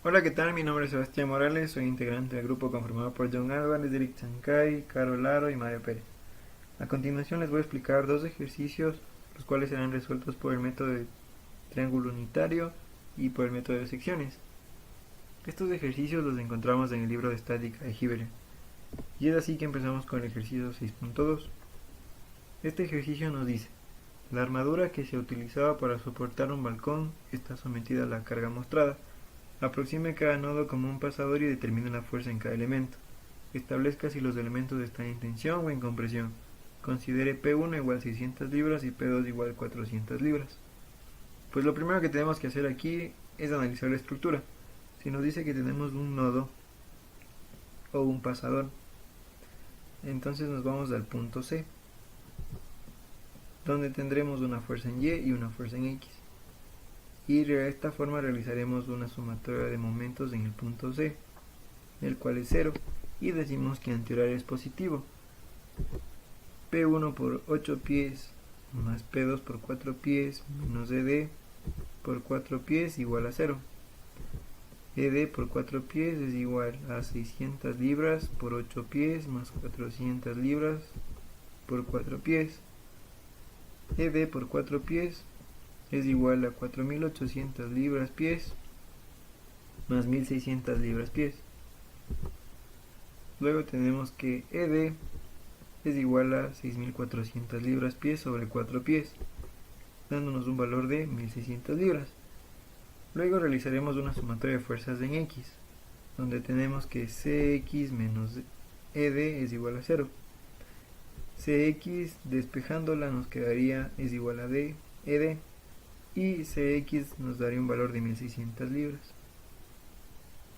Hola, ¿qué tal? Mi nombre es Sebastián Morales, soy integrante del grupo conformado por John Álvarez, Derek Chancay, Carol Laro y Mario Pérez. A continuación les voy a explicar dos ejercicios, los cuales serán resueltos por el método de triángulo unitario y por el método de secciones. Estos ejercicios los encontramos en el libro de estática de Hibbeler. Y es así que empezamos con el ejercicio 6.2. Este ejercicio nos dice: la armadura que se utilizaba para soportar un balcón está sometida a la carga mostrada. Aproxime cada nodo como un pasador y determine la fuerza en cada elemento. Establezca si los elementos están en tensión o en compresión. Considere P1 igual 600 libras y P2 igual 400 libras. Pues lo primero que tenemos que hacer aquí es analizar la estructura. Si nos dice que tenemos un nodo o un pasador, entonces nos vamos al punto C, donde tendremos una fuerza en Y y una fuerza en X. Y de esta forma realizaremos una sumatoria de momentos en el punto C, el cual es 0, y decimos que antihorario es positivo. P1 por 8 pies más P2 por 4 pies menos ED por 4 pies igual a 0. ED por 4 pies es igual a 600 libras por 8 pies más 400 libras por 4 pies. ED por 4 pies es igual a 4800 libras pies más 1600 libras pies. Luego tenemos que ED es igual a 6400 libras pies sobre 4 pies, dándonos un valor de 1600 libras. Luego realizaremos una sumatoria de fuerzas en X, donde tenemos que CX menos ED es igual a 0. CX despejándola nos quedaría es igual a ED, y CX nos daría un valor de 1600 libras.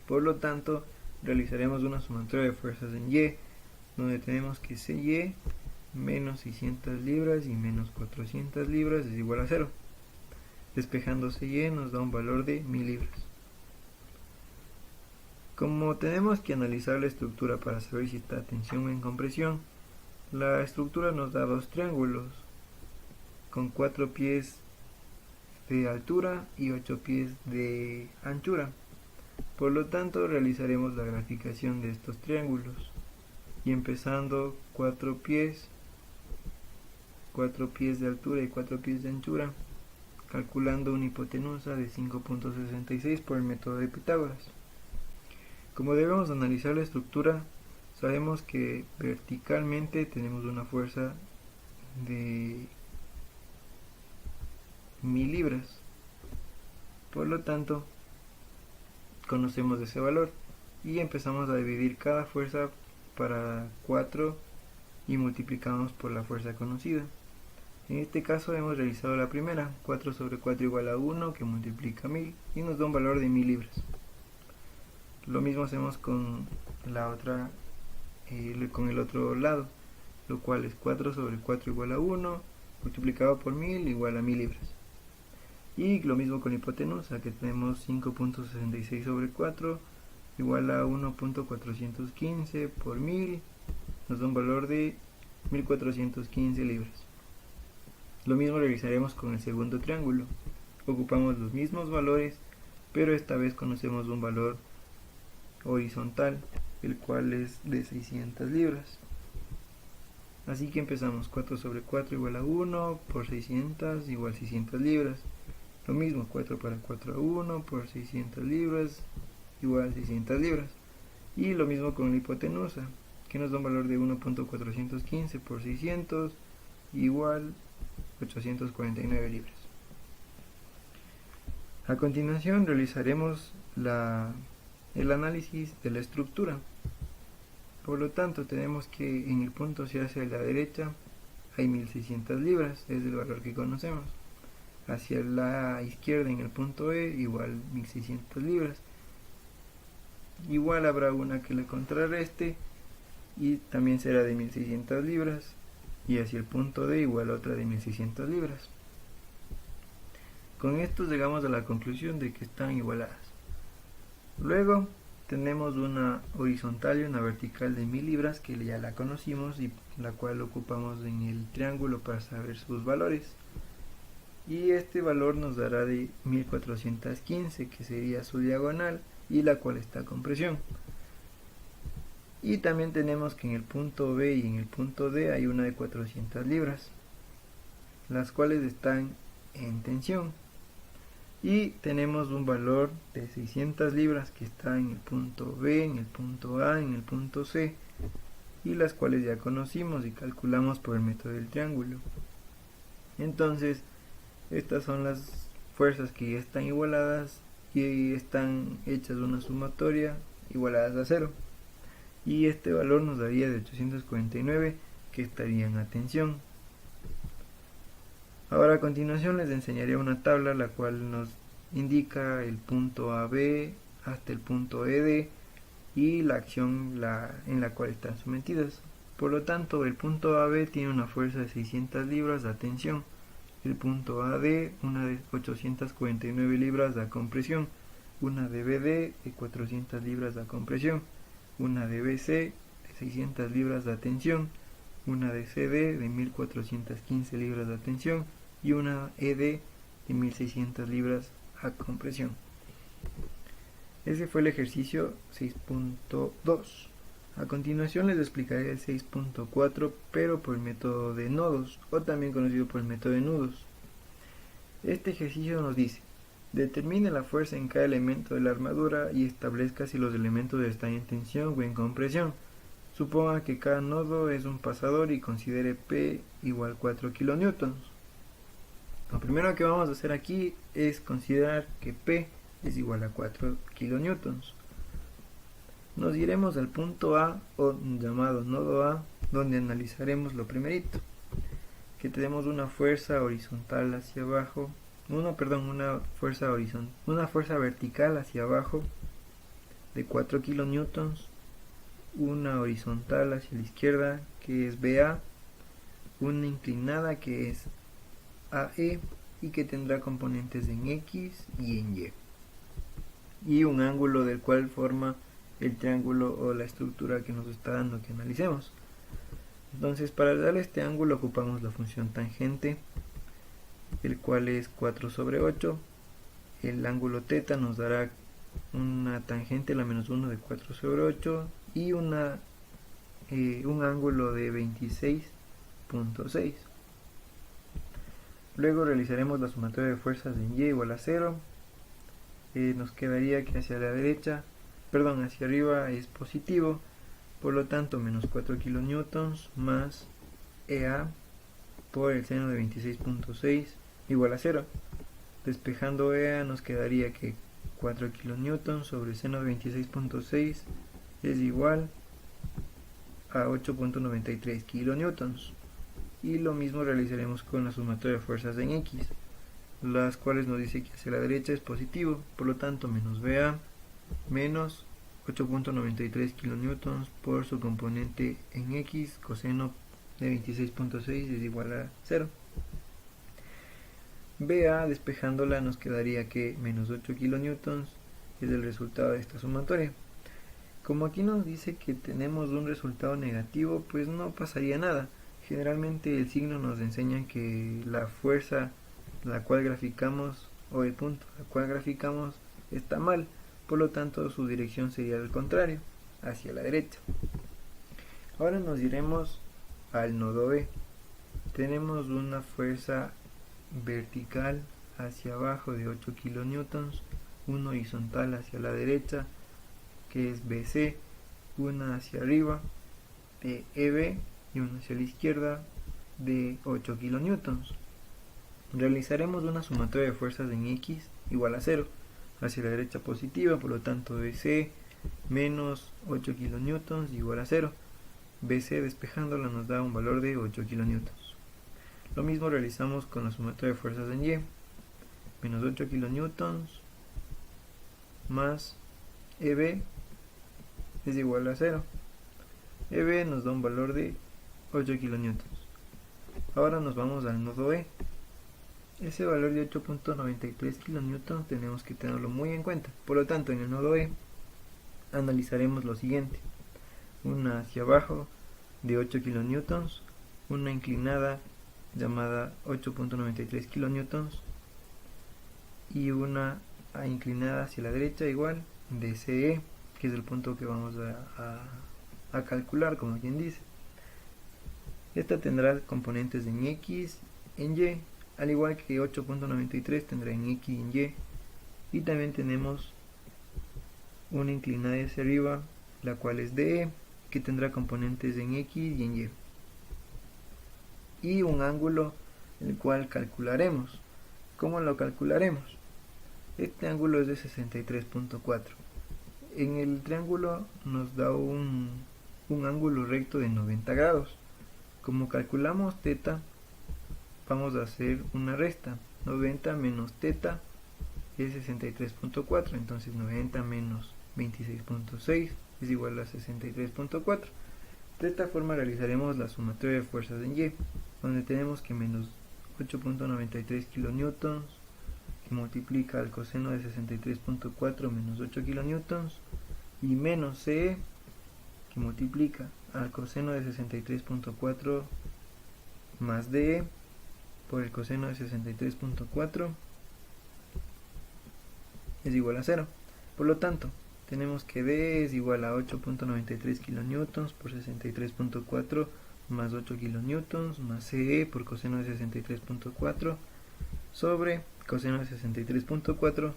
Por lo tanto, realizaremos una sumatoria de fuerzas en Y, donde tenemos que CY menos 600 libras y menos 400 libras es igual a 0. Despejando CY nos da un valor de 1000 libras. Como tenemos que analizar la estructura para saber si está a tensión o en compresión, la estructura nos da dos triángulos con 4 pies de altura y 8 pies de anchura. Por lo tanto, realizaremos la graficación de estos triángulos. Y empezando 4 pies de altura y 4 pies de anchura, calculando una hipotenusa de 5.66 por el método de Pitágoras. Como debemos analizar la estructura, sabemos que verticalmente tenemos una fuerza de 1000 libras. Por lo tanto, conocemos ese valor y empezamos a dividir cada fuerza para 4 y multiplicamos por la fuerza conocida. En este caso hemos realizado la primera, 4 sobre 4 igual a 1, que multiplica 1000 y nos da un valor de 1000 libras. Lo mismo hacemos con la otra, con el otro lado, lo cual es 4 sobre 4 igual a 1, multiplicado por 1000 igual a 1000 libras. Y lo mismo con la hipotenusa, que tenemos 5.66 sobre 4 igual a 1.415 por 1000, nos da un valor de 1415 libras. Lo mismo realizaremos con el segundo triángulo. Ocupamos los mismos valores, pero esta vez conocemos un valor horizontal, el cual es de 600 libras. Así que empezamos 4 sobre 4 igual a 1 por 600 igual 600 libras. Lo mismo, 4 para 4 a 1 por 600 libras igual 600 libras. Y lo mismo con la hipotenusa, que nos da un valor de 1.415 por 600 igual 849 libras. A continuación realizaremos el análisis de la estructura. Por lo tanto, tenemos que en el punto C hacia la derecha hay 1600 libras, es el valor que conocemos. Hacia la izquierda en el punto E igual 1600 libras. Igual habrá una que le contrarreste y también será de 1600 libras. Y hacia el punto D igual otra de 1600 libras. Con esto llegamos a la conclusión de que están igualadas. Luego tenemos una horizontal y una vertical de 1000 libras, que ya la conocimos y la cual ocupamos en el triángulo para saber sus valores. Y este valor nos dará de 1415, que sería su diagonal, y la cual está con presión. Y también tenemos que en el punto B y en el punto D hay una de 400 libras, las cuales están en tensión. Y tenemos un valor de 600 libras que está en el punto B, en el punto A, en el punto C, y las cuales ya conocimos y calculamos por el método del triángulo. Entonces, estas son las fuerzas que ya están igualadas y están hechas una sumatoria igualadas a 0. Y este valor nos daría de 849 que estarían a tensión. Ahora a continuación les enseñaré una tabla la cual nos indica el punto AB hasta el punto ED y la acción en la cual están sometidas. Por lo tanto, el punto AB tiene una fuerza de 600 libras a tensión, el punto AD una de 849 libras a compresión, una de BD de 400 libras a compresión, una de BC de 600 libras de tensión, una de CD de 1415 libras de tensión y una ED de 1600 libras a compresión. Ese fue el ejercicio 6.2. A continuación les explicaré el 6.4, pero por el método de nodos, o también conocido por el método de nudos. Este ejercicio nos dice: determine la fuerza en cada elemento de la armadura y establezca si los elementos están en tensión o en compresión. Suponga que cada nodo es un pasador y considere P igual 4 kN. Lo primero que vamos a hacer aquí es considerar que P es igual a 4 kN. Nos iremos al punto A, o llamado nodo A, donde analizaremos lo primerito, que tenemos una fuerza horizontal hacia abajo, una fuerza vertical hacia abajo de 4 kN, una horizontal hacia la izquierda que es BA, una inclinada que es AE y que tendrá componentes en X y en Y un ángulo del cual forma el triángulo o la estructura que nos está dando que analicemos. Entonces, para dar este ángulo ocupamos la función tangente, el cual es 4 sobre 8. El ángulo θ nos dará una tangente la menos 1 de 4 sobre 8 y un ángulo de 26.6. Luego realizaremos la sumatoria de fuerzas en Y igual a 0. Nos quedaría que hacia arriba es positivo, por lo tanto menos 4 kN más EA por el seno de 26.6 igual a 0. Despejando EA nos quedaría que 4 kN sobre el seno de 26.6 es igual a 8.93 kN. Y lo mismo realizaremos con la sumatoria de fuerzas en X, las cuales nos dice que hacia la derecha es positivo, por lo tanto menos BA menos 8.93 kN por su componente en X, coseno de 26.6 es igual a 0. BA despejándola nos quedaría que menos 8 kN es el resultado de esta sumatoria. Como aquí nos dice que tenemos un resultado negativo, pues no pasaría nada. Generalmente el signo nos enseña que la fuerza la cual graficamos, o el punto al cual graficamos, está mal, por lo tanto su dirección sería al contrario, hacia la derecha. Ahora nos iremos al nodo B. Tenemos una fuerza vertical hacia abajo de 8 kN, una horizontal hacia la derecha que es BC, una hacia arriba de EB y una hacia la izquierda de 8 kN. Realizaremos una sumatoria de fuerzas en X igual a 0, hacia la derecha positiva, por lo tanto BC menos 8 kN igual a 0. BC despejándola nos da un valor de 8 kN. Lo mismo realizamos con la sumatoria de fuerzas en Y, menos 8 kN más EB es igual a 0. EB nos da un valor de 8 kN. Ahora nos vamos al nodo E. Ese valor de 8.93 kN tenemos que tenerlo muy en cuenta. Por lo tanto, en el nodo E analizaremos lo siguiente: una hacia abajo de 8 kN, una inclinada llamada 8.93 kN y una inclinada hacia la derecha igual DCE, que es el punto que vamos a calcular, como quien dice. Esta tendrá componentes en X, en Y, al igual que 8.93 tendrá en X y en Y. Y también tenemos una inclinada hacia arriba, la cual es DE, que tendrá componentes en X y en Y. Y un ángulo el cual calcularemos. ¿Cómo lo calcularemos? Este ángulo es de 63.4. En el triángulo nos da un ángulo recto de 90 grados. Como calculamos θ, vamos a hacer una resta. 90 menos θ es 63.4, entonces 90 menos 26.6 es igual a 63.4. De esta forma realizaremos la sumatoria de fuerzas en Y, donde tenemos que menos 8.93 kilonewtons, que multiplica al coseno de 63.4 menos 8 kilonewtons, y menos CE, que multiplica al coseno de 63.4 más DE por el coseno de 63.4 es igual a 0. Por lo tanto, tenemos que D es igual a 8.93 kilonewtons por 63.4 más 8 kilonewtons más CE por coseno de 63.4 sobre coseno de 63.4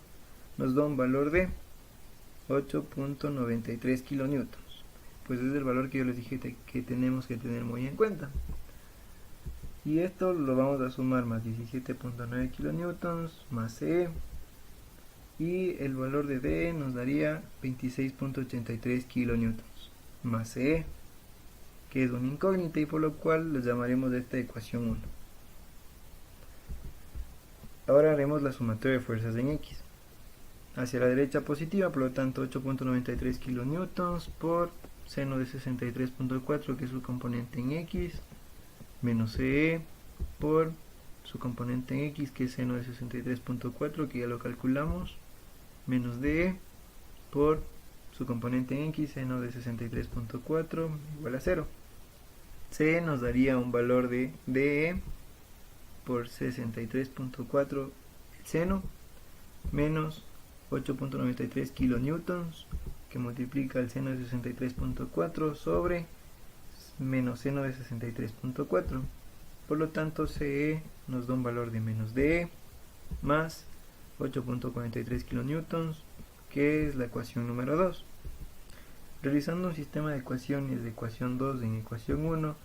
nos da un valor de 8.93 kilonewtons. Pues es el valor que yo les dije que tenemos que tener muy en cuenta. Y esto lo vamos a sumar más 17.9 kilonewtons más CE. Y el valor de D nos daría 26.83 kilonewtons más CE, que es una incógnita y por lo cual les llamaremos esta ecuación 1. Ahora haremos la sumatoria de fuerzas en X. Hacia la derecha positiva, por lo tanto 8.93 kilonewtons por seno de 63.4, que es su componente en X, menos CE por su componente en X, que es seno de 63.4, que ya lo calculamos, menos DE por su componente en X, seno de 63.4 igual a 0. C nos daría un valor de DE por 63.4 el seno, menos 8.93 kilonewtons, que multiplica el seno de 63.4 sobre menos seno de 63.4. Por lo tanto, CE nos da un valor de menos DE más 8.43 kilonewtons, que es la ecuación número 2. Realizando un sistema de ecuaciones de ecuación 2 en ecuación 1,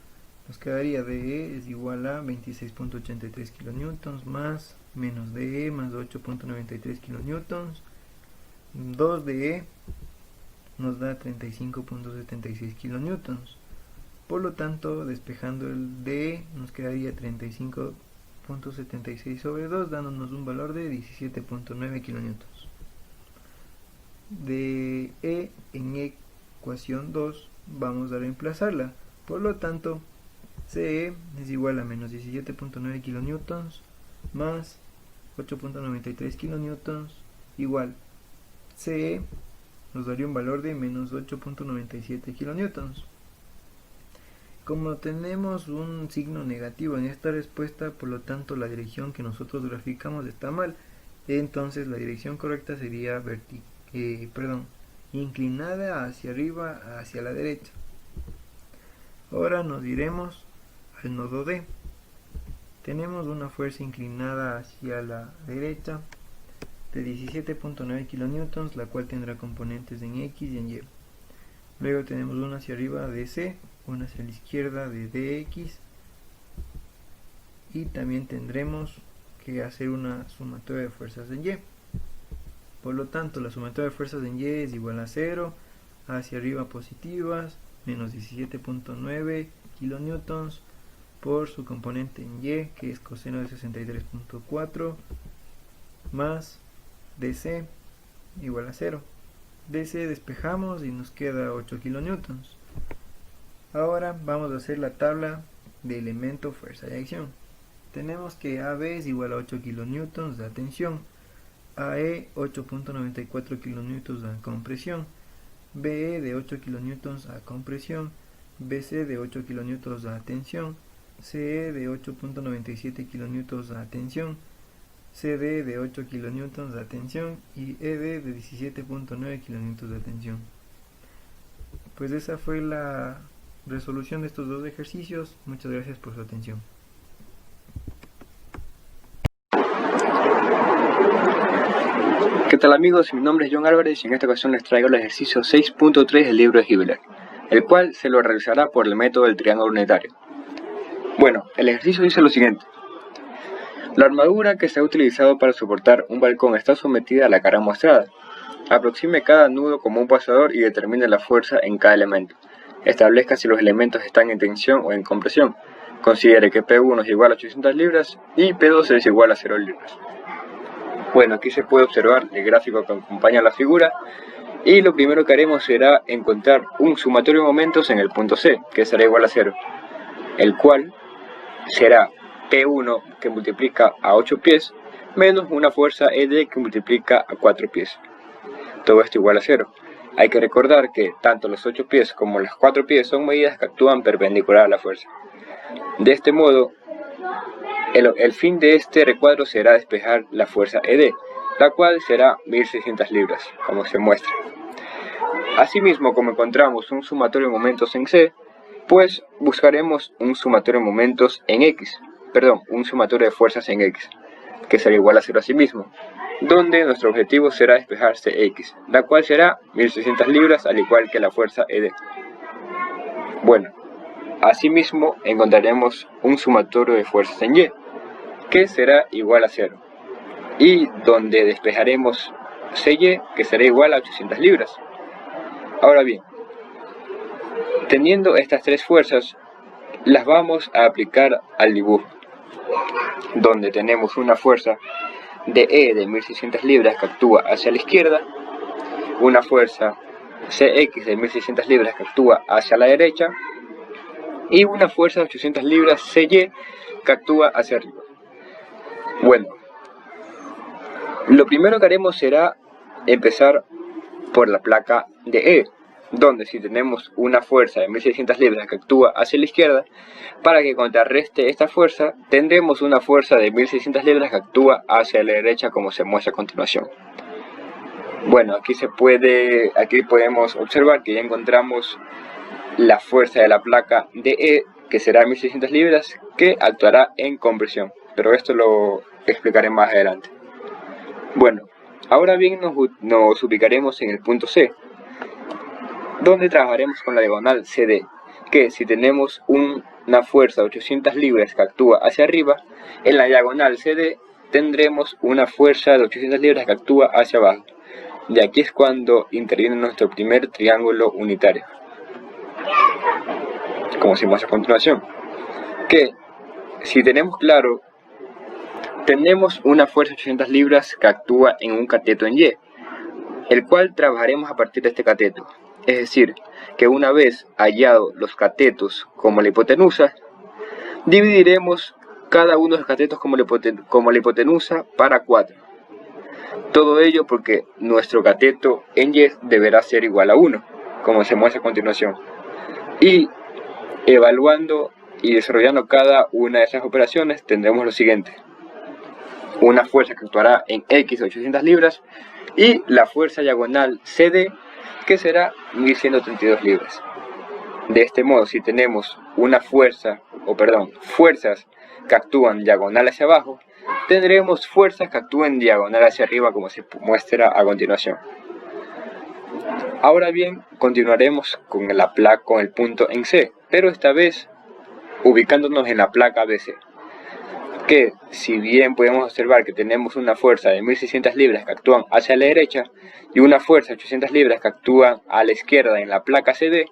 nos quedaría DE es igual a 26.83 kilonewtons más menos DE más 8.93 kilonewtons. 2 DE nos da 35.76 kilonewtons. Por lo tanto, despejando el DE, nos quedaría 35.76 sobre 2, dándonos un valor de 17.9 kilonewtons. De E en ecuación 2 vamos a reemplazarla. Por lo tanto, CE es igual a menos 17.9 kilonewtons más 8.93 kilonewtons igual CE nos daría un valor de menos 8.97 kilonewtons. Como tenemos un signo negativo en esta respuesta, por lo tanto la dirección que nosotros graficamos está mal. Entonces la dirección correcta sería inclinada hacia arriba, hacia la derecha. Ahora nos iremos al nodo D. Tenemos una fuerza inclinada hacia la derecha de 17.9 kilonewtons, la cual tendrá componentes en X y en Y. Luego tenemos una hacia arriba de C, una hacia la izquierda de DX, y también tendremos que hacer una sumatoria de fuerzas en Y. Por lo tanto, la sumatoria de fuerzas en Y es igual a 0, hacia arriba positivas, menos 17.9 kilonewtons por su componente en Y, que es coseno de 63.4, más DC igual a 0. DC despejamos y nos queda 8 kilonewtons. Ahora vamos a hacer la tabla de elemento fuerza y acción. Tenemos que AB es igual a 8 kilonewtons de tensión, AE 8.94 kilonewtons de compresión, BE de 8 kilonewtons a compresión, BC de 8 kilonewtons a tensión, CE de 8.97 kilonewtons a tensión, CD de 8 kN de tensión y ED de 17.9 kN de tensión. Pues esa fue la resolución de estos dos ejercicios. Muchas gracias por su atención. ¿Qué tal amigos? Mi nombre es John Álvarez y en esta ocasión les traigo el ejercicio 6.3 del libro de Hibbeler, el cual se lo realizará por el método del triángulo unitario. Bueno, el ejercicio dice lo siguiente. La armadura que se ha utilizado para soportar un balcón está sometida a la carga mostrada. Aproxime cada nudo como un pasador y determine la fuerza en cada elemento. Establezca si los elementos están en tensión o en compresión. Considere que P1 es igual a 800 libras y P2 es igual a 0 libras. Bueno, aquí se puede observar el gráfico que acompaña la figura y lo primero que haremos será encontrar un sumatorio de momentos en el punto C, que será igual a 0, el cual será P1 que multiplica a 8 pies menos una fuerza ED que multiplica a 4 pies. Todo esto igual a 0. Hay que recordar que tanto los 8 pies como los 4 pies son medidas que actúan perpendicular a la fuerza. De este modo, el fin de este recuadro será despejar la fuerza ED, la cual será 1600 libras, como se muestra. Asimismo, como encontramos un sumatorio de momentos en C, pues buscaremos un sumatorio de momentos en X, un sumatorio de fuerzas en X, que será igual a 0 a sí mismo, donde nuestro objetivo será despejar CX, la cual será 1600 libras al igual que la fuerza ED. Bueno, asimismo encontraremos un sumatorio de fuerzas en Y, que será igual a 0, y donde despejaremos CY, que será igual a 800 libras. Ahora bien, teniendo estas tres fuerzas, las vamos a aplicar al dibujo, donde tenemos una fuerza de E de 1600 libras que actúa hacia la izquierda, una fuerza CX de 1600 libras que actúa hacia la derecha, y una fuerza de 800 libras CY que actúa hacia arriba. Bueno, lo primero que haremos será empezar por la placa de E, donde si tenemos una fuerza de 1600 libras que actúa hacia la izquierda, para que contrarreste esta fuerza, tendremos una fuerza de 1600 libras que actúa hacia la derecha, como se muestra a continuación. Bueno, aquí podemos observar que ya encontramos la fuerza de la placa de E, que será 1600 libras, que actuará en compresión, pero esto lo explicaré más adelante. Bueno, ahora bien nos ubicaremos en el punto C, donde trabajaremos con la diagonal CD, que si tenemos una fuerza de 800 libras que actúa hacia arriba, en la diagonal CD tendremos una fuerza de 800 libras que actúa hacia abajo. Y aquí es cuando interviene nuestro primer triángulo unitario, como se muestra a continuación, que si tenemos claro, tenemos una fuerza de 800 libras que actúa en un cateto en Y, el cual trabajaremos a partir de este cateto. Es decir, que una vez hallado los catetos como la hipotenusa, dividiremos cada uno de los catetos como la hipotenusa para 4. Todo ello porque nuestro cateto en Y deberá ser igual a 1, como se muestra a continuación. Y evaluando y desarrollando cada una de esas operaciones, tendremos lo siguiente: una fuerza que actuará en X 800 libras y la fuerza diagonal CD, que será 1132 libras. De este modo, si tenemos fuerzas que actúan diagonal hacia abajo, tendremos fuerzas que actúen diagonal hacia arriba, como se muestra a continuación. Ahora bien, continuaremos con el punto en C, pero esta vez ubicándonos en la placa BC, que si bien podemos observar que tenemos una fuerza de 1600 libras que actúan hacia la derecha y una fuerza de 800 libras que actúan a la izquierda en la placa CD,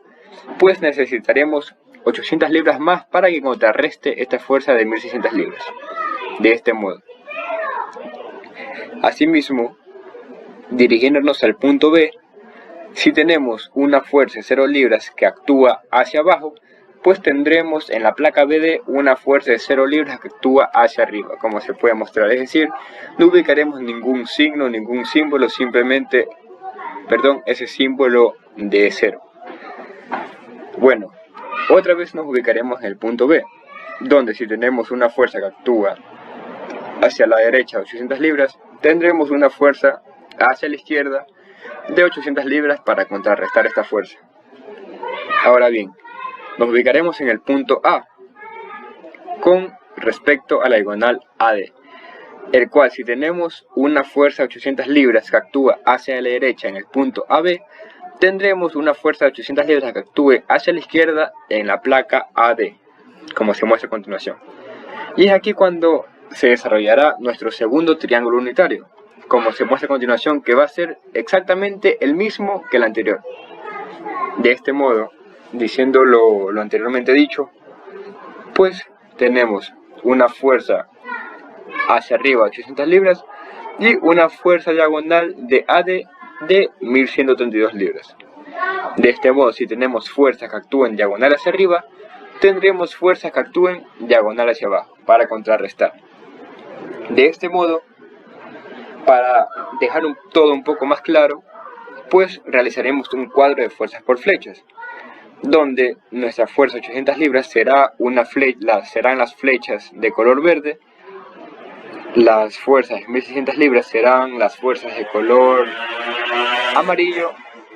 pues necesitaremos 800 libras más para que contrarreste esta fuerza de 1600 libras. De este modo, asimismo, dirigiéndonos al punto B, si tenemos una fuerza de 0 libras que actúa hacia abajo, pues tendremos en la placa BD una fuerza de 0 libras que actúa hacia arriba, como se puede mostrar. Es decir, no ubicaremos ningún signo, ningún símbolo, simplemente, ese símbolo de 0. Bueno, otra vez nos ubicaremos en el punto B, donde si tenemos una fuerza que actúa hacia la derecha 800 libras, tendremos una fuerza hacia la izquierda de 800 libras para contrarrestar esta fuerza. Ahora bien, nos ubicaremos en el punto A con respecto a la diagonal AD, el cual, si tenemos una fuerza de 800 libras que actúa hacia la derecha en el punto AB, tendremos una fuerza de 800 libras que actúe hacia la izquierda en la placa AD, como se muestra a continuación. Y es aquí cuando se desarrollará nuestro segundo triángulo unitario, como se muestra a continuación, que va a ser exactamente el mismo que el anterior. De este modo, diciendo lo anteriormente dicho, pues tenemos una fuerza hacia arriba 800 libras y una fuerza diagonal de AD de 1132 libras. De este modo, si tenemos fuerzas que actúen diagonal hacia arriba, tendremos fuerzas que actúen diagonal hacia abajo para contrarrestar. De este modo, para dejar todo un poco más claro, pues realizaremos un cuadro de fuerzas por flechas, donde nuestra fuerza 800 libras serán las flechas de color verde, las fuerzas de 1600 libras serán las fuerzas de color amarillo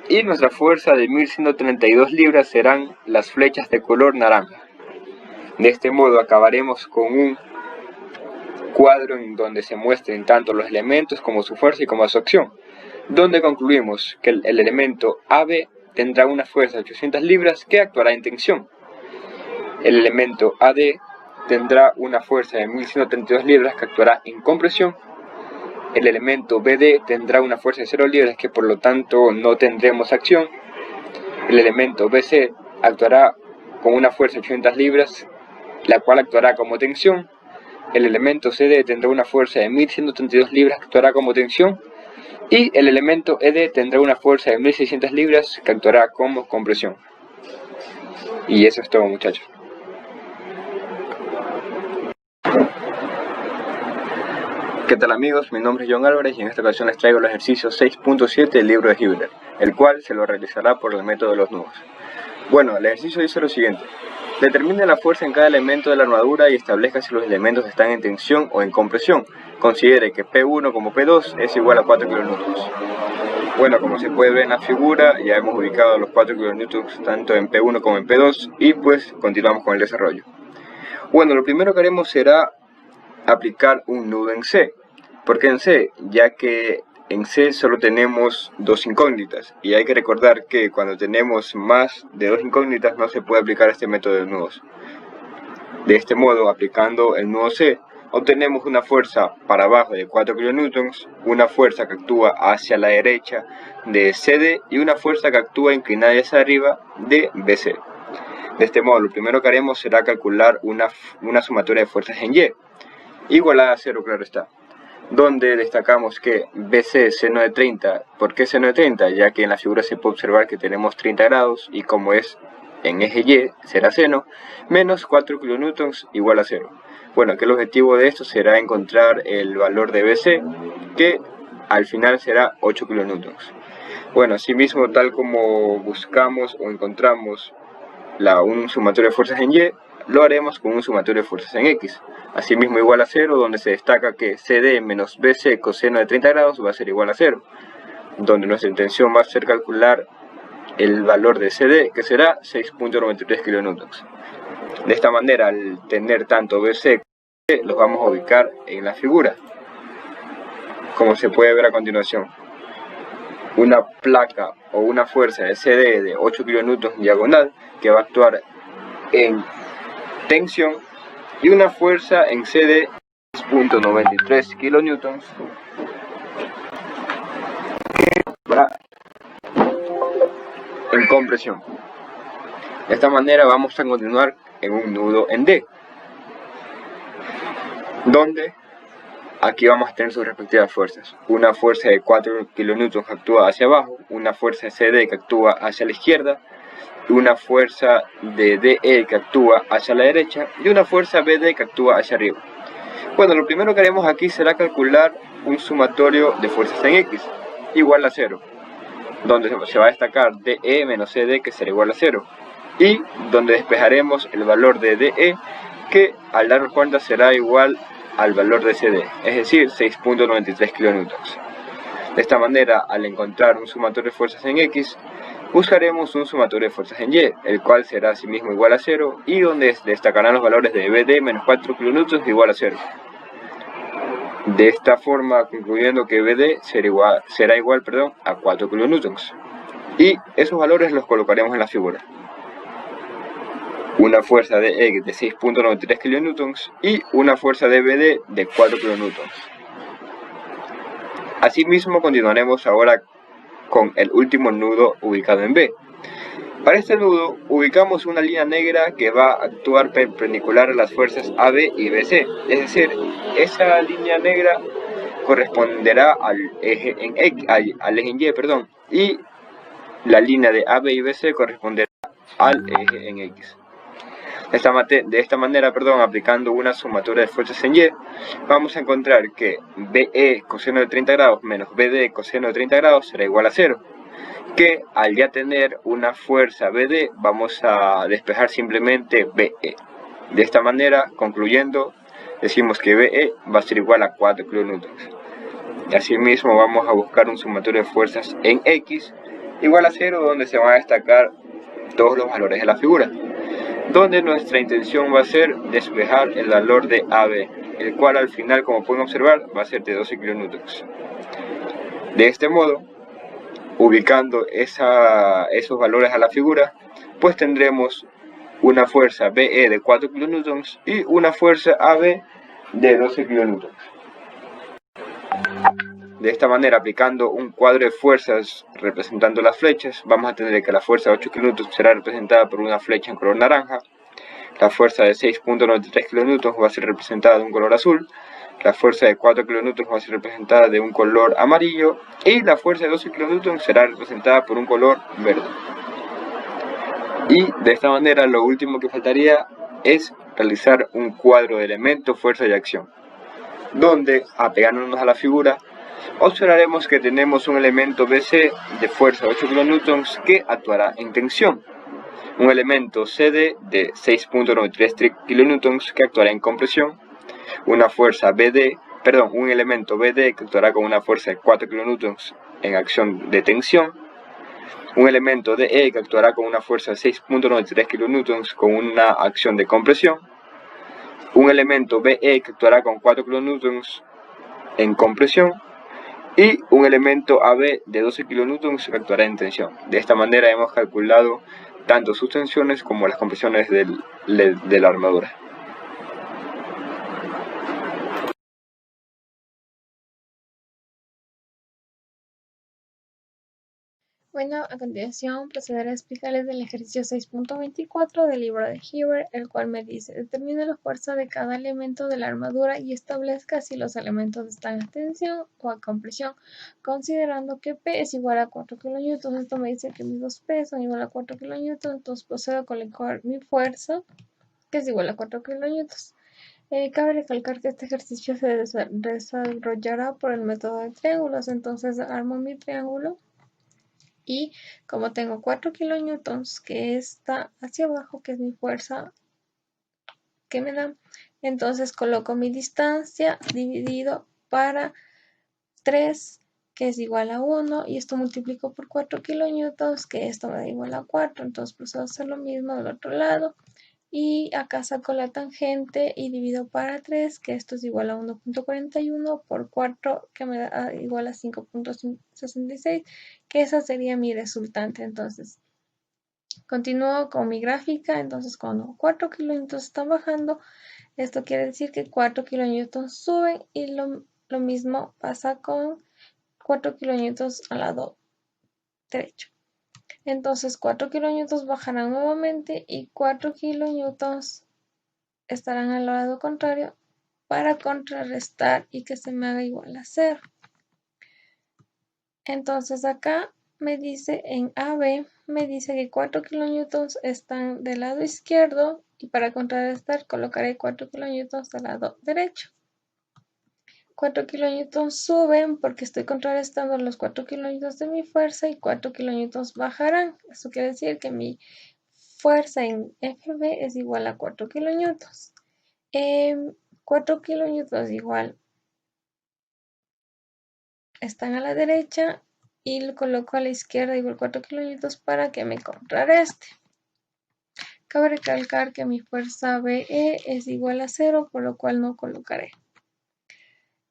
y nuestra fuerza de 1132 libras serán las flechas de color naranja. De este modo acabaremos con un cuadro en donde se muestren tanto los elementos como su fuerza y como su acción, donde concluimos que el elemento AB tendrá una fuerza de 800 libras que actuará en tensión. El elemento AD tendrá una fuerza de 1132 libras que actuará en compresión. El elemento BD tendrá una fuerza de 0 libras que por lo tanto no tendremos acción. El elemento BC actuará con una fuerza de 800 libras, la cual actuará como tensión. El elemento CD tendrá una fuerza de 1132 libras que actuará como tensión. Y el elemento ED tendrá una fuerza de 1600 libras que actuará como compresión. Y eso es todo, muchachos. ¿Qué tal, amigos? Mi nombre es John Álvarez y en esta ocasión les traigo el ejercicio 6.7 del libro de Hibbeler, el cual se lo realizará por el método de los nudos. Bueno, el ejercicio dice lo siguiente: determine la fuerza en cada elemento de la armadura y establezca si los elementos están en tensión o en compresión. Considere que P1 como P2 es igual a 4 kN. Bueno, como se puede ver en la figura, ya hemos ubicado los 4 kN tanto en P1 como en P2 y pues continuamos con el desarrollo. Bueno, lo primero que haremos será aplicar un nudo en C. ¿Por qué en C? Ya que en C solo tenemos dos incógnitas y hay que recordar que cuando tenemos más de dos incógnitas no se puede aplicar este método de nudos. De este modo, aplicando el nudo C, obtenemos una fuerza para abajo de 4 kN, una fuerza que actúa hacia la derecha de CD y una fuerza que actúa inclinada hacia arriba de BC. De este modo, lo primero que haremos será calcular una sumatoria de fuerzas en Y, igualada a 0, claro está, donde destacamos que BC es seno de 30. ¿Por qué seno de 30? Ya que en la figura se puede observar que tenemos 30 grados y como es en eje Y será seno, menos 4 kN igual a 0. Bueno, que el objetivo de esto será encontrar el valor de BC, que al final será 8 kN. Bueno, asimismo, tal como buscamos o encontramos un sumatorio de fuerzas en Y, lo haremos con un sumatorio de fuerzas en X. Asimismo, igual a 0, donde se destaca que CD menos BC coseno de 30 grados va a ser igual a 0, donde nuestra intención va a ser calcular el valor de CD, que será 6.93 kN. De esta manera, al tener tanto BC como CD, los vamos a ubicar en la figura, como se puede ver a continuación. Una placa o una fuerza de CD de 8 kN diagonal que va a actuar en tensión y una fuerza en CD 6.93 kN que va en compresión. De esta manera vamos a continuar en un nudo en D, donde aquí vamos a tener sus respectivas fuerzas. Una fuerza de 4 kN que actúa hacia abajo, una fuerza de CD que actúa hacia la izquierda, una fuerza de DE que actúa hacia la derecha y una fuerza BD que actúa hacia arriba. Bueno, lo primero que haremos aquí será calcular un sumatorio de fuerzas en X igual a 0, donde se va a destacar DE menos CD que será igual a 0 y donde despejaremos el valor de DE, que al darnos cuenta será igual al valor de CD, es decir, 6.93 kN. De esta manera, al encontrar un sumatorio de fuerzas en X, buscaremos un sumatorio de fuerzas en Y, el cual será asimismo igual a 0 y donde destacarán los valores de BD menos 4 kN igual a 0. De esta forma, concluyendo que BD será igual a 4 kN. Y esos valores los colocaremos en la figura. Una fuerza de E de 6.93 kN y una fuerza de BD de 4 kN. Asimismo, continuaremos ahora con el último nudo ubicado en B. Para este nudo, ubicamos una línea negra que va a actuar perpendicular a las fuerzas AB y BC. Es decir, esa línea negra corresponderá al eje en Y, y la línea de AB y BC corresponderá al eje en X. De esta manera, aplicando una sumatoria de fuerzas en Y, vamos a encontrar que BE coseno de 30 grados menos BD coseno de 30 grados será igual a 0. Que al ya tener una fuerza BD, vamos a despejar simplemente BE. De esta manera, concluyendo, decimos que BE va a ser igual a 4 kN. Asimismo, vamos a buscar un sumatorio de fuerzas en X igual a 0, donde se van a destacar todos los valores de la figura, donde nuestra intención va a ser despejar el valor de AB, el cual al final, como pueden observar, va a ser de 12 kN. De este modo, ubicando esos valores a la figura, pues tendremos una fuerza BE de 4 kN y una fuerza AB de 12 kN. De esta manera, aplicando un cuadro de fuerzas representando las flechas, vamos a tener que la fuerza de 8 kN será representada por una flecha en color naranja, la fuerza de 6.93 kN va a ser representada de un color azul, la fuerza de 4 kN va a ser representada de un color amarillo y la fuerza de 12 kN será representada por un color verde. Y de esta manera lo último que faltaría es realizar un cuadro de elementos, fuerza y acción, donde, apegándonos a la figura, observaremos que tenemos un elemento BC de fuerza de 8 kN que actuará en tensión, un elemento CD de 6.93 kN que actuará en compresión, un elemento BD que actuará con una fuerza de 4 kN en acción de tensión, un elemento DE que actuará con una fuerza de 6.93 kN con una acción de compresión, un elemento BE que actuará con 4 kN en compresión y un elemento AB de 12 kN que actuará en tensión. De esta manera hemos calculado tanto sus tensiones como las compresiones de la armadura. Bueno, a continuación procederé a explicarles el ejercicio 6.24 del libro de Hilbert, el cual me dice: determine la fuerza de cada elemento de la armadura y establezca si los elementos están a tensión o a compresión, considerando que P es igual a 4 kN. Esto me dice que mis 2P son igual a 4 kN, entonces procedo a colocar mi fuerza, que es igual a 4 kN. Cabe recalcar que este ejercicio se desarrollará por el método de triángulos, entonces armo mi triángulo. Y como tengo 4 kN que está hacia abajo, que es mi fuerza que me da, entonces coloco mi distancia dividido para 3, que es igual a 1, y esto multiplico por 4 kN, que esto me da igual a 4, entonces procedo a hacer lo mismo del otro lado. Y acá saco la tangente y divido para 3, que esto es igual a 1.41 por 4, que me da igual a 5.66, que esa sería mi resultante. Entonces, continúo con mi gráfica. Entonces, cuando 4 kN están bajando, esto quiere decir que 4 kN suben, y lo mismo pasa con 4 kN al lado derecho. Entonces 4 kN bajarán nuevamente y 4 kN estarán al lado contrario para contrarrestar y que se me haga igual a 0. Entonces acá me dice en AB, me dice que 4 kN están del lado izquierdo, y para contrarrestar colocaré 4 kN del lado derecho. 4 kN suben porque estoy contrarrestando los 4 kN de mi fuerza, y 4 kN bajarán. Eso quiere decir que mi fuerza en FB es igual a 4 kN. 4 kilonewtons igual están a la derecha y lo coloco a la izquierda igual 4 kilonewtons para que me contrarreste. Cabe recalcar que mi fuerza BE es igual a 0, por lo cual no colocaré.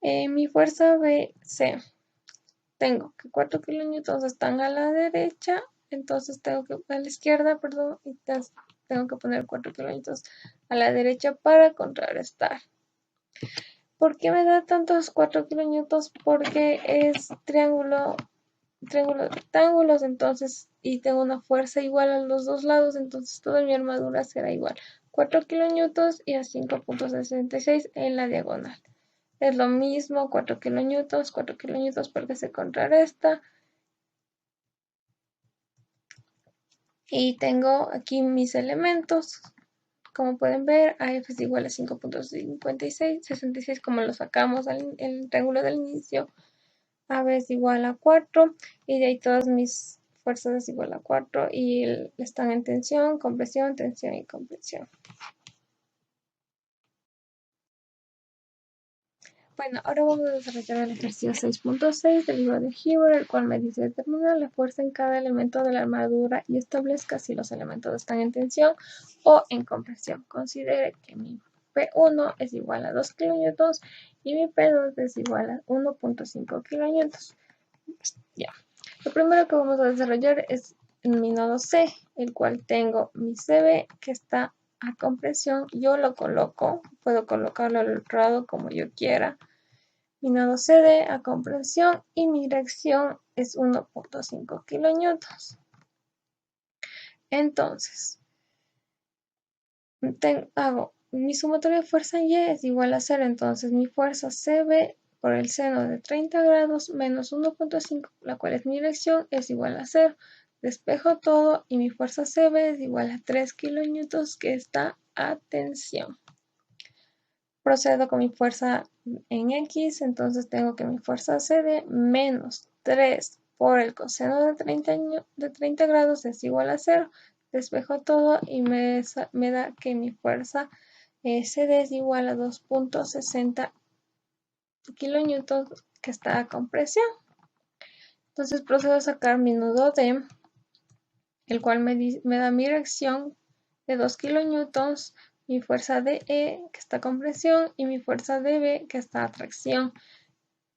Mi fuerza BC, tengo que 4 kilonewtons están a la derecha, entonces tengo que, a la izquierda, perdón, y tengo que poner 4 kilonewtons a la derecha para contrarrestar. ¿Por qué me da tantos 4 kilonewtons? Porque es triángulo rectángulos, entonces, y tengo una fuerza igual a los dos lados, entonces toda mi armadura será igual. 4 kilonewtons y a 5.66 en la diagonal. Es lo mismo, 4 kilonewtons porque se contrarresta. Y tengo aquí mis elementos. Como pueden ver, AF es igual a 5.56, 66 como lo sacamos el triángulo del inicio. AB es igual a 4 y de ahí todas mis fuerzas es igual a 4 y están en tensión y compresión. Bueno, ahora vamos a desarrollar el ejercicio 6.6 del libro de Heber, el cual me dice determinar la fuerza en cada elemento de la armadura y establezca si los elementos están en tensión o en compresión. Considere que mi P1 es igual a 2 kilonewtons y mi P2 es igual a 1.5 kilonewtons. Ya. Lo primero que vamos a desarrollar es mi nodo C, el cual tengo mi CB que está a compresión. Yo lo coloco, puedo colocarlo al otro lado como yo quiera. Mi nodo CD a compresión y mi dirección es 1.5 kilonewtons. Entonces, hago mi sumatoria de fuerza en Y es igual a 0, entonces mi fuerza CB por el seno de 30 grados menos 1.5, la cual es mi dirección, es igual a 0. Despejo todo y mi fuerza CB es igual a 3 kilonewtons que está a tensión. Procedo con mi fuerza en X, entonces tengo que mi fuerza CD menos 3 por el coseno de 30 grados es igual a 0. Despejo todo y me da que mi fuerza CD es igual a 2.60 kilonewtons que está a compresión. Entonces procedo a sacar mi nudo D, el cual me da mi dirección de 2 kilonewtons, mi fuerza de E que está a compresión y mi fuerza de B que está a tracción.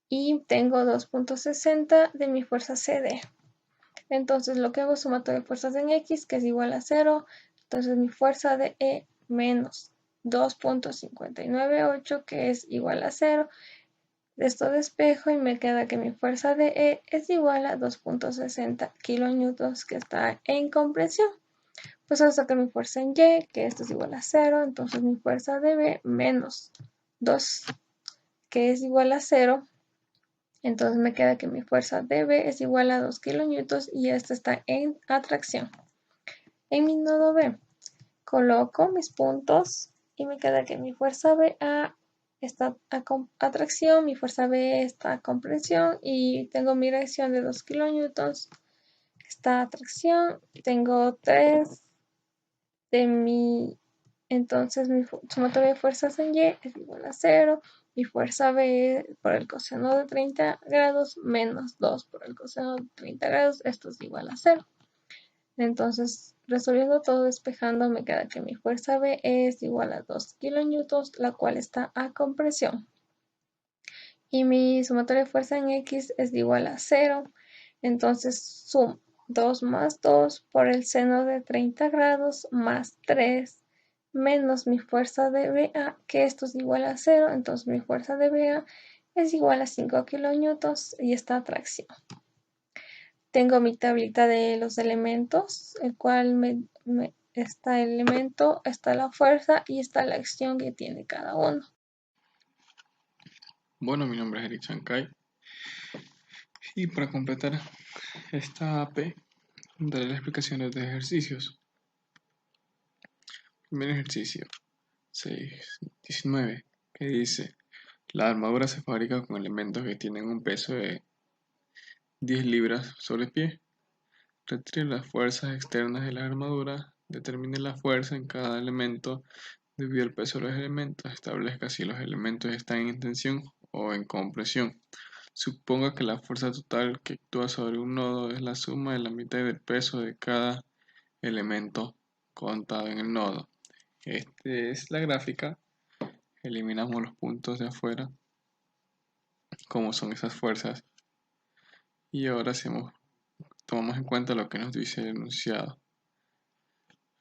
Y tengo 2.60 de mi fuerza CD. Entonces lo que hago es sumatoria de fuerzas en X que es igual a 0. Entonces mi fuerza de E menos 2.598 que es igual a 0. Esto despejo y me queda que mi fuerza de E es igual a 2.60 kilonewtons que está en compresión. Pues ahora sacar mi fuerza en Y, que esto es igual a 0, entonces mi fuerza de B menos 2, que es igual a 0, entonces me queda que mi fuerza de B es igual a 2 kilonewtons y esta está en atracción. En mi nodo B, coloco mis puntos y me queda que mi fuerza BA está a atracción, mi fuerza B está a compresión y tengo mi dirección de 2 kilonewtons, está a atracción, tengo 3 de mi, entonces mi sumatoria de fuerzas en Y es igual a 0, mi fuerza B por el coseno de 30 grados menos 2 por el coseno de 30 grados, esto es igual a 0. Entonces, resolviendo todo, despejando, me queda que mi fuerza B es igual a 2 kilonewtons, la cual está a compresión. Y mi sumatoria de fuerza en X es igual a 0, entonces sumo 2 más 2 por el seno de 30 grados más 3 menos mi fuerza de BA, que esto es igual a 0, entonces mi fuerza de BA es igual a 5 kilonewtons y está a tracción. Tengo mi tablita de los elementos, el cual está el elemento, está la fuerza y está la acción que tiene cada uno. Bueno, mi nombre es Eric Chancay y para completar esta AP daré las explicaciones de ejercicios. Primer ejercicio 6.19 que dice: la armadura se fabrica con elementos que tienen un peso de 10 libras sobre pie. Retire las fuerzas externas de la armadura. Determine la fuerza en cada elemento debido al peso de los elementos, establezca si los elementos están en tensión o en compresión. Suponga que la fuerza total que actúa sobre un nodo es la suma de la mitad del peso de cada elemento contado en el nodo. Esta es la gráfica. Eliminamos los puntos de afuera, como son esas fuerzas, y ahora tomamos en cuenta lo que nos dice el enunciado.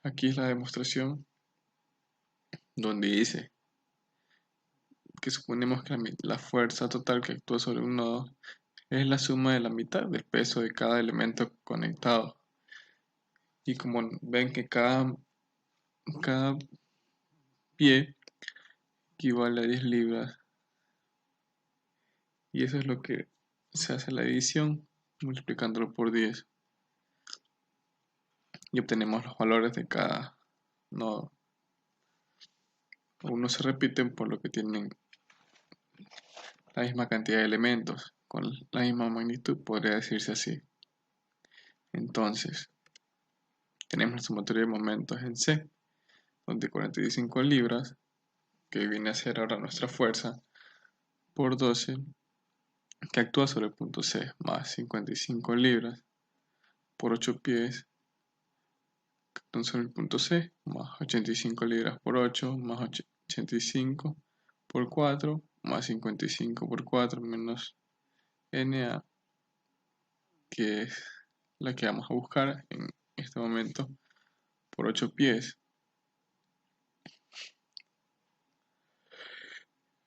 Aquí es la demostración donde dice que suponemos que la fuerza total que actúa sobre un nodo es la suma de la mitad del peso de cada elemento conectado. Y como ven que cada pie equivale a 10 libras, y eso es lo que se hace la división multiplicándolo por 10 y obtenemos los valores de cada nodo. Unos se repiten por lo que tienen la misma cantidad de elementos con la misma magnitud, podría decirse así. Entonces tenemos la sumatoria de momentos en C, donde 45 libras, que viene a ser ahora nuestra fuerza, por 12, que actúa sobre el punto C, más 55 libras, por 8 pies, que actúan sobre el punto C, más 85 libras por 8, más 85 por 4, más 55 por 4, menos NA, que es la que vamos a buscar en este momento, por 8 pies.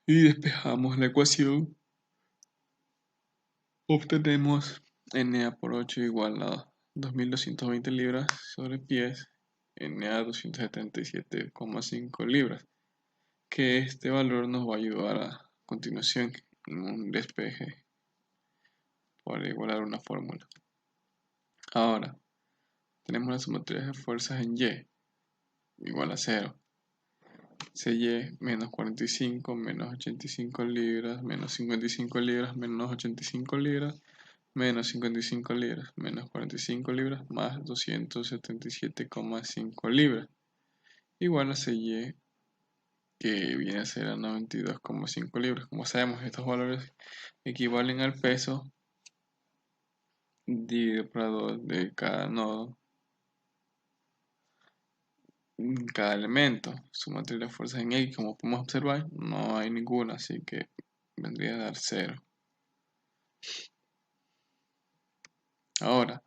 Y despejamos la ecuación, obtenemos NA por 8 igual a 2220 libras sobre pies, NA 277,5 libras, que este valor nos va a ayudar a continuación en un despeje para igualar una fórmula. Ahora, tenemos las sumatorias de fuerzas en Y, igual a 0. CY menos 45, menos 85 libras, menos 55 libras, menos 85 libras, menos 55 libras, menos 45 libras, más 277,5 libras. Igual a CY, que viene a ser a 92,5 libras. Como sabemos, estos valores equivalen al peso dividido por 2 de cada nodo, cada elemento. Sumatoria de las fuerzas en X, como podemos observar, no hay ninguna, así que vendría a dar 0. Ahora,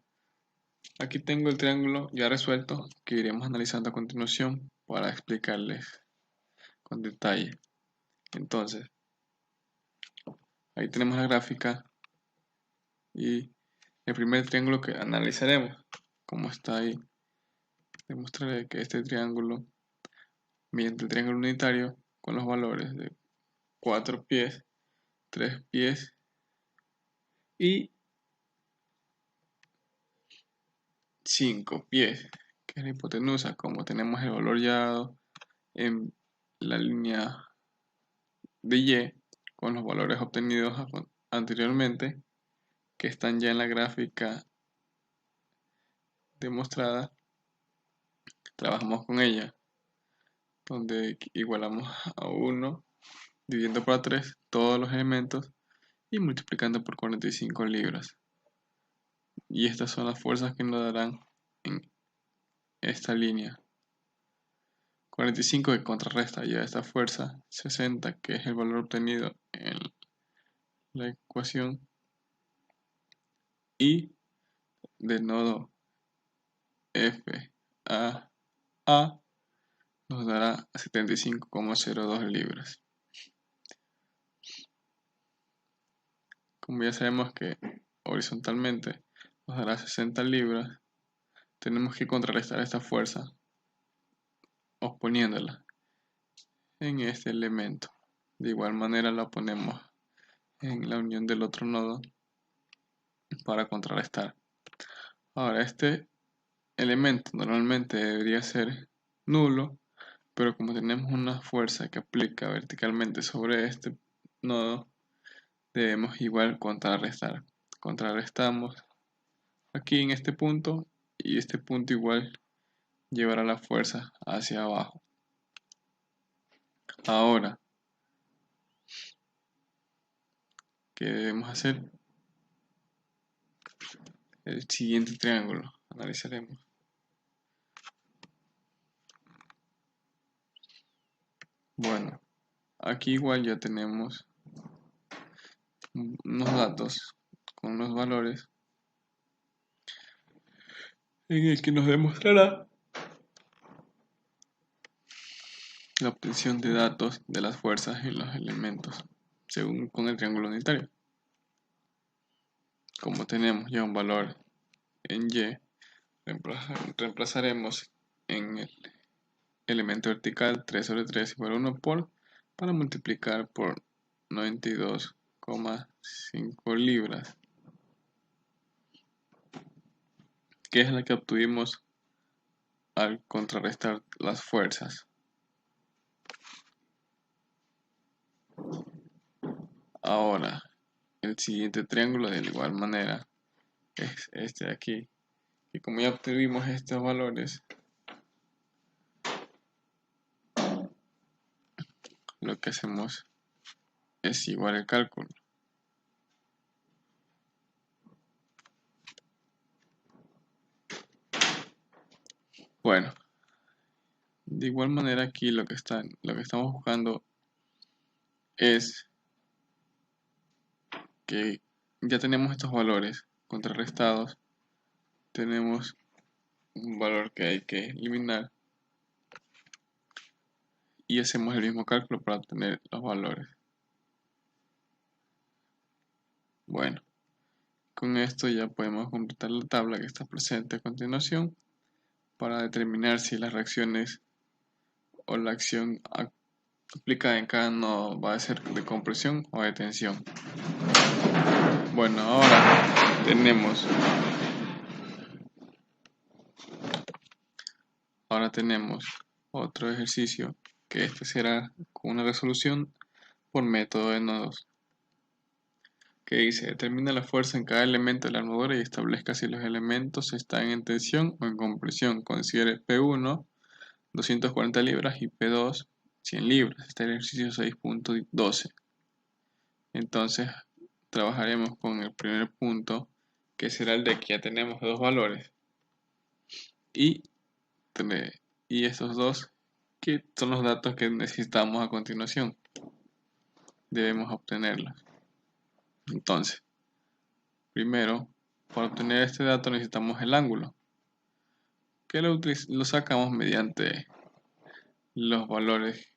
aquí tengo el triángulo ya resuelto que iremos analizando a continuación para explicarles con detalle. Entonces, ahí tenemos la gráfica y el primer triángulo que analizaremos, como está ahí, demostraré que este triángulo, mediante el triángulo unitario, con los valores de 4 pies, 3 pies y 5 pies, que es la hipotenusa, como tenemos el valor ya dado en la línea de Y, con los valores obtenidos anteriormente, que están ya en la gráfica demostrada, trabajamos con ella, donde igualamos a 1, dividiendo por 3 todos los elementos y multiplicando por 45 libras. Y estas son las fuerzas que nos darán en esta línea. 45 que contrarresta ya esta fuerza, 60 que es el valor obtenido en la ecuación, y del nodo F a nos dará 75,02 libras. Como ya sabemos que horizontalmente nos dará 60 libras, tenemos que contrarrestar esta fuerza oponiéndola en este elemento. De igual manera la ponemos en la unión del otro nodo para contrarrestar. Ahora este elemento normalmente debería ser nulo, pero como tenemos una fuerza que aplica verticalmente sobre este nodo, debemos igual contrarrestar. Contrarrestamos aquí en este punto y este punto igual llevará la fuerza hacia abajo. Ahora, ¿qué debemos hacer? El siguiente triángulo, analizaremos. Bueno, aquí igual ya tenemos unos datos con los valores en el que nos demostrará la obtención de datos de las fuerzas en los elementos según con el triángulo unitario. Como tenemos ya un valor en Y, reemplazaremos en el elemento vertical 3 sobre 3 igual a 1 para multiplicar por 92,5 libras, que es la que obtuvimos al contrarrestar las fuerzas. Ahora, el siguiente triángulo de igual manera es este de aquí, y como ya obtuvimos estos valores, lo que hacemos es igual el cálculo. Bueno, de igual manera aquí lo que estamos buscando es que ya tenemos estos valores contrarrestados, tenemos un valor que hay que eliminar y hacemos el mismo cálculo para obtener los valores. Bueno, con esto ya podemos completar la tabla que está presente a continuación para determinar si las reacciones o la acción aplicada en cada nodo va a ser de compresión o de tensión. Bueno, ahora tenemos otro ejercicio que este será con una resolución por método de nodos, que dice: determina la fuerza en cada elemento de la armadura y establezca si los elementos están en tensión o en compresión. Considere P1 240 libras y P2 100 libras. Este es el ejercicio 6.12. Entonces trabajaremos con el primer punto, que será el de que ya tenemos dos valores y estos dos que son los datos que necesitamos a continuación. Debemos obtenerlos. Entonces, primero, para obtener este dato necesitamos el ángulo, que lo sacamos mediante los valores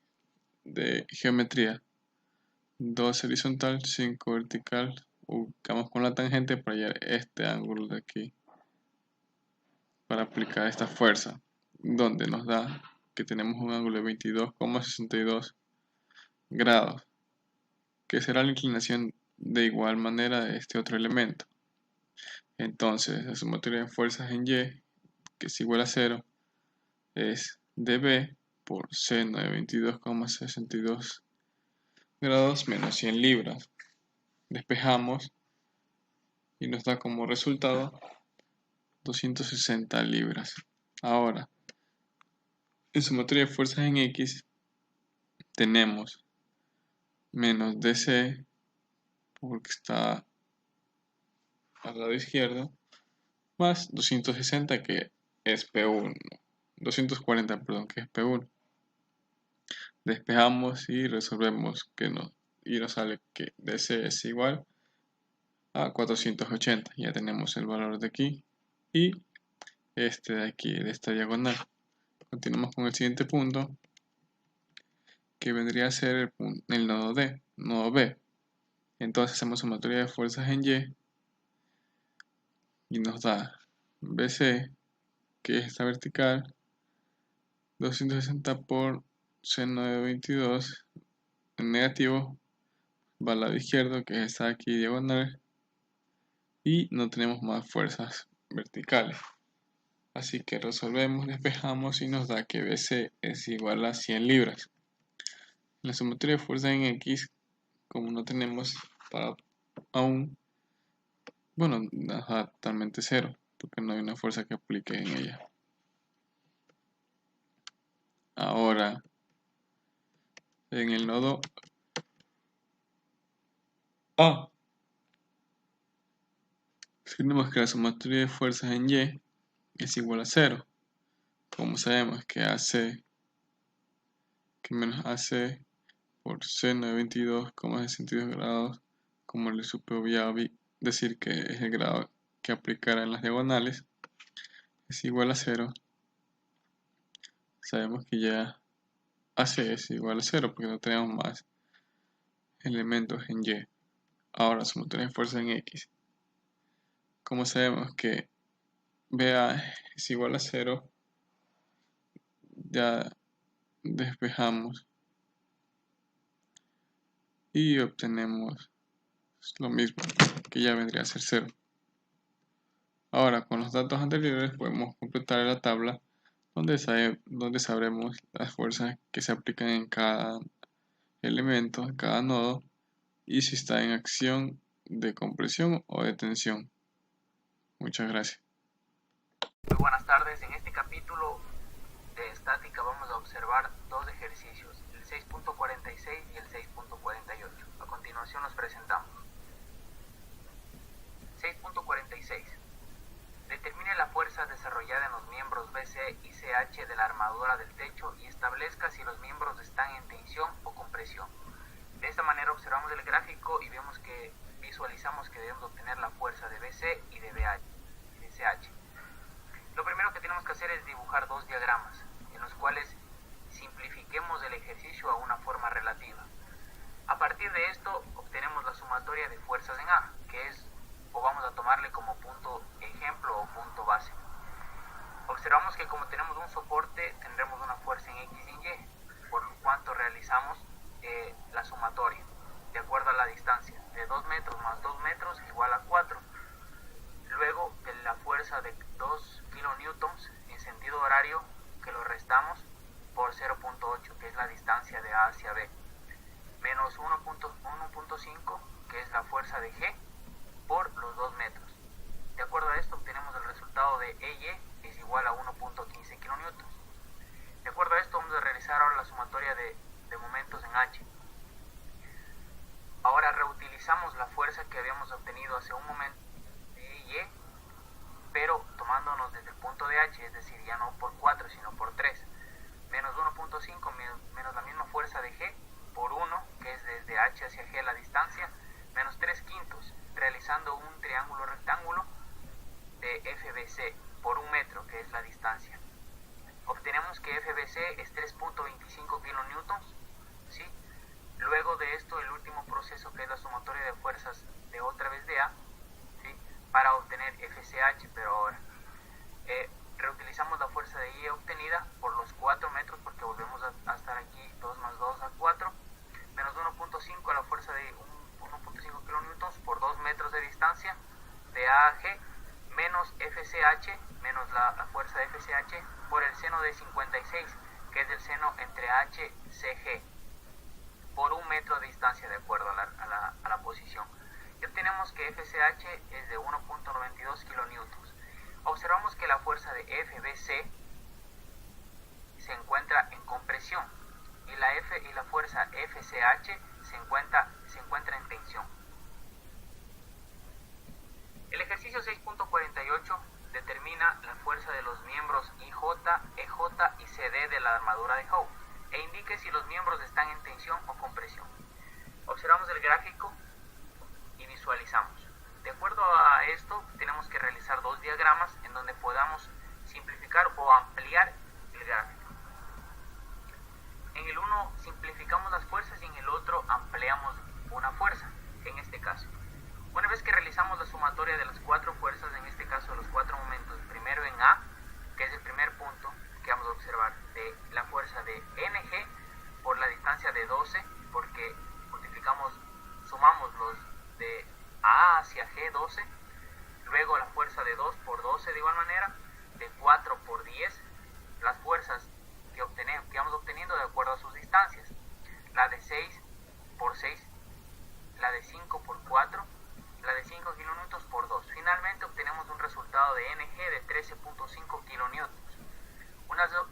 de geometría. 2 horizontal, 5 vertical. Ubicamos con la tangente para hallar este ángulo de aquí, para aplicar esta fuerza, donde nos da que tenemos un ángulo de 22,62 grados, que será la inclinación de igual manera de este otro elemento. Entonces, la sumatoria de fuerzas en Y, que es igual a 0, es dB por seno de 22,62 grados menos 100 libras. Despejamos y nos da como resultado 260 libras. Ahora, en sumatoria de fuerzas en X tenemos menos DC, porque está al lado izquierdo, más 260 que es P1, 240 perdón, que es P1. Despejamos y resolvemos y nos sale que DC es igual a 480. Ya tenemos el valor de aquí y este de aquí, de esta diagonal. Continuamos con el siguiente punto, que vendría a ser el nodo D, nodo B. Entonces hacemos sumatoria de fuerzas en y nos da BC, que es esta vertical, 260 por seno de 22 en negativo, va al lado izquierdo, que es esta aquí diagonal, y no tenemos más fuerzas verticales. Así que resolvemos, despejamos y nos da que BC es igual a 100 libras. La sumatoria de fuerzas en X, como no tenemos aún, bueno, nos da totalmente 0, porque no hay una fuerza que aplique en ella. Ahora, en el nodo A. Tenemos que la sumatoria de fuerzas en Y es igual a 0. Como sabemos que menos AC por seno de 22,62 grados, como le supe decir que es el grado que aplicará en las diagonales, es igual a 0. Sabemos que ya AC es igual a 0 porque no tenemos más elementos en Y. Ahora sumatoria de fuerzas en X. Como sabemos que BA es igual a 0, ya despejamos y obtenemos lo mismo, que ya vendría a ser 0. Ahora, con los datos anteriores podemos completar la tabla donde sabremos las fuerzas que se aplican en cada elemento, en cada nodo, y si está en acción de compresión o de tensión. Muchas gracias. Muy buenas tardes. En este capítulo de estática vamos a observar dos ejercicios, el 6.46 y el 6.48. A continuación los presentamos. 6.46. Determine la fuerza desarrollada en los miembros BC y CH de la armadura del techo y establezca si los miembros están en tensión o compresión. De esta manera observamos el gráfico y visualizamos que debemos obtener la fuerza de BC y de CH. Lo primero que tenemos que hacer es dibujar dos diagramas, en los cuales simplifiquemos el ejercicio a una forma relativa. A partir de esto obtenemos la sumatoria de fuerzas en A, que es, o vamos a tomarle como punto ejemplo o punto base. Observamos que como tenemos un soporte, tendremos una fuerza en X y en Y, por lo cuanto realizamos la sumatoria, de acuerdo a la distancia, de 2 metros más 2 metros igual a 4. Luego de la fuerza de 2 kilonewtons en sentido horario, que lo restamos por 0.8, que es la distancia de A hacia B, menos 1.5, que es la fuerza de G, por los 2 metros. De acuerdo a esto obtenemos el resultado de EY es igual a 1.15 kilonewtons. De acuerdo a esto vamos a realizar ahora la sumatoria de momentos en H. Ahora reutilizamos la fuerza que habíamos obtenido hace un momento de Y, pero tomándonos desde el punto de H, es decir, ya no por 4 sino por 3, menos 1.5 menos la misma fuerza de G por 1, que es desde H hacia G la distancia, menos 3 quintos, realizando un triángulo rectángulo de FBC por 1 metro, que es la distancia. Obtenemos que FBC es 3.25 kilonewtons, ¿sí? Luego de esto, el último proceso, que es la sumatoria de fuerzas de otra vez de A, ¿sí?, para obtener FCH, pero ahora reutilizamos la fuerza de Y obtenida por los 4 metros, porque volvemos a estar aquí, 2 más 2 a 4, menos 1.5 a la fuerza de 1.5 kilonewtons por 2 metros de distancia de A a G, menos FCH, menos la fuerza de FCH por el seno de 56, que es el seno entre H y CG, por 1 metro de distancia, de acuerdo a la posición. Y obtenemos que FCH es de 1.92 kilonewtons. Observamos que la fuerza de FBC se encuentra en compresión y la fuerza FCH se encuentra en tensión. El ejercicio 6.48 determina la fuerza de los miembros IJ, EJ y CD de la armadura de Howe e indique si los miembros están en tensión o compresión. Observamos el gráfico y visualizamos. De acuerdo a esto, tenemos que realizar dos diagramas en donde podamos simplificar o ampliar el gráfico. En el uno simplificamos las fuerzas y en el otro ampliamos una fuerza, en este caso. Una vez que realizamos la sumatoria de las 4 fuerzas, en este caso de los 4 momentos, primero en A, que es el primer punto que vamos a observar, de la fuerza de NG por la distancia de 12, porque sumamos los de A hacia G, 12, luego la fuerza de 2 por 12 de igual manera, de 4 por 10, las fuerzas que vamos obteniendo de acuerdo a sus distancias, la de 6 por 6, la de 5 por 4, la de 5 kilonewtons por 2. Finalmente obtenemos un resultado de NG de 13.5 kilonewtons.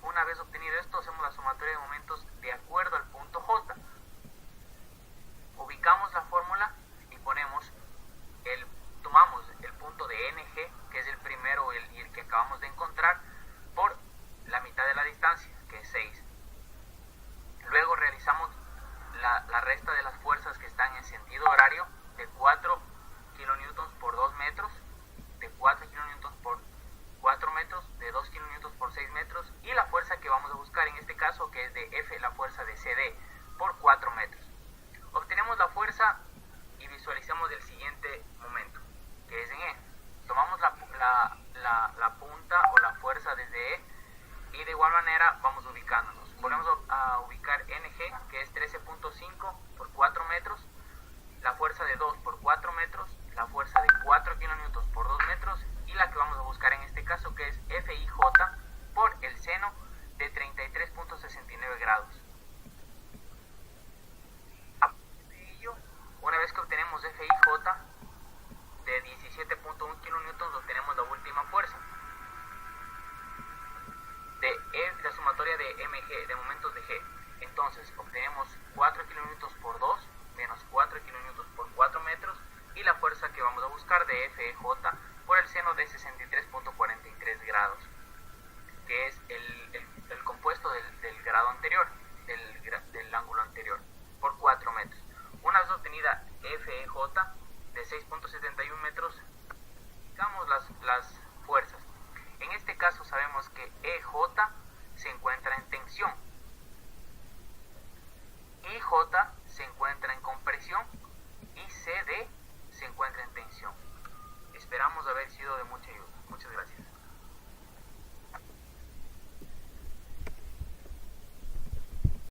Una vez obtenido esto, hacemos la sumatoria de momentos de acuerdo al punto J. 6 metros, y la fuerza que vamos a buscar en este caso, que es de F, la fuerza de CD, por 4 metros. Obtenemos la fuerza y visualizamos el siguiente momento, que es en E. Tomamos la punta o la fuerza desde E y de igual manera vamos ubicándonos. Volvemos a ubicar NG, que es 13.5 por 4 metros, la fuerza de 2 por 4 metros, la fuerza de 4 kilonewtons por 2 metros y la que vamos a buscar en este caso, que es FIJ por el seno de 33.69 grados. Una vez que obtenemos FIJ de 17.1 kilonewtons, obtenemos la última fuerza de F, la sumatoria de MG, de momentos de G. Entonces obtenemos 4 kilonewtons por 2 menos 4 kilonewtons por 4 metros y la fuerza que vamos a buscar de FJ por el seno de 63.43 grados, que es el compuesto del grado anterior, del ángulo anterior, por 4 metros. Una vez obtenida FEJ de 6.71 metros, buscamos las fuerzas. En este caso sabemos que EJ se encuentra en tensión, IJ se encuentra en compresión y CD se encuentra en tensión. Esperamos haber sido de mucha ayuda.